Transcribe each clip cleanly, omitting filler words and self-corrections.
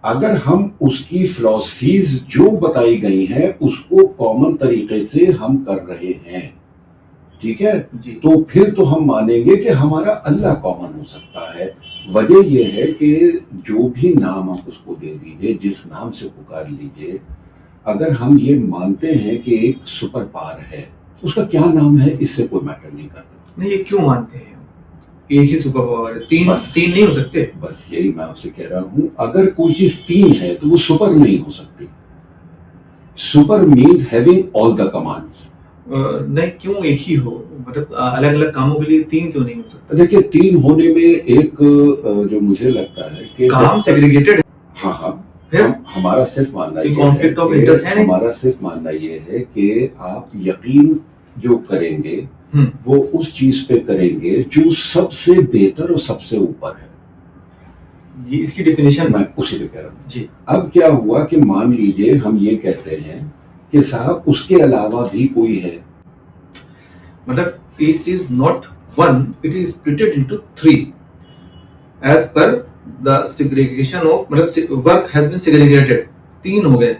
अगर हम उसकी फिलॉसफीज जो बताई गई हैं उसको कॉमन तरीके से हम कर रहे हैं, ठीक है, तो फिर तो हम मानेंगे कि हमारा अल्लाह कॉमन हो सकता है। वजह यह है कि जो भी नाम आप उसको दे दीजिए, जिस नाम से पुकार लीजिए, अगर हम ये मानते हैं कि एक सुपर पावर है, उसका क्या नाम है इससे कोई मैटर नहीं करता। नहीं, ये क्यों मानते हैं? एक ही सुपर पावर है, तीन नहीं हो सकते। बस यही मैं आपसे कह रहा हूं, अगर कोई चीज तीन है तो वो सुपर नहीं हो सकती। Super means having all the commands. नहीं, क्यों एक ही हो? मतलब अलग अलग कामों के लिए तीन क्यों नहीं हो सकता? देखिए, तीन होने में एक जो मुझे लगता है कि काम सेग्रीगेटेड है। हाँ हाँ, हमारा सिर्फ मानना ये है कि आप यकीन जो करेंगे वो उस चीज पे करेंगे जो सबसे बेहतर और सबसे ऊपर है। ये इसकी डेफिनेशन मैं उसी पे कह रहा हूँ जी। अब क्या हुआ कि मान लीजिए हम ये कहते हैं कि साहब उसके अलावा भी कोई है, मतलब it is not one, it is splitted into three as per the segregation of, मतलब वर्क हैज बीन सेग्रीगेटेड। तीन हो गए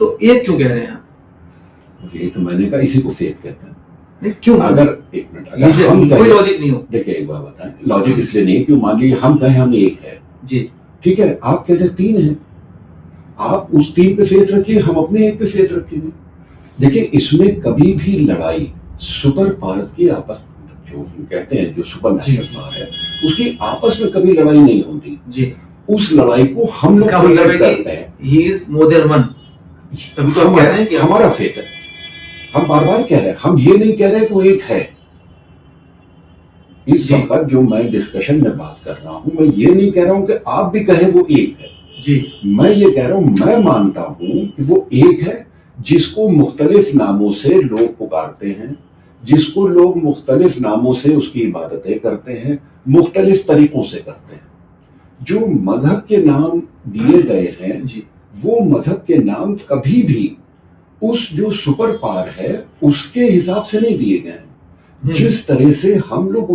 तो एक क्यों कह रहे हैं आप? ये तो मैंने कहा इसी को फेक कहते हैं। नहीं, क्यों? अगर एक मिनट, अगर हम कोई लॉजिक नहीं हो। देखिए एक बात बताएं, लॉजिक इसलिए नहीं क्यों, मान लीजिए हम कहें हम एक है जी, ठीक है, आप कहते हैं तीन है, आप उस तीन पे फेथ रखिए, हम अपने एक पे फेथ रखेंगे। देखिए इसमें कभी भी लड़ाई सुपर पावर की आपस जो कहते हैं जो सुपर नेशनल पावर है उसकी आपस में कभी लड़ाई नहीं होती जी। उस लड़ाई को हम लोग करते हैं। He is more than one, तभी तो हम कह रहे हैं कि हमारा फेथ है। हम बार बार कह रहे हैं, हम ये नहीं कह रहे कि वो एक है। इस वक्त जो मैं डिस्कशन में बात कर रहा हूं, मैं ये नहीं कह रहा हूं कि आप भी कहें वो एक है जी। मैं ये कह रहा हूं, मैं मानता हूं कि वो एक है जिसको मुख्तलिफ नामों से लोग पुकारते हैं, जिसको लोग मुख्तलिफ नामों से उसकी इबादतें करते हैं, मुख्तलिफ तरीकों से करते हैं। जो मजहब के नाम दिए गए हैं जी, वो मजहब के नाम कभी भी उस जो सुपर पावर है उसके हिसाब से नहीं दिए गए। जिस तरह से हम लोग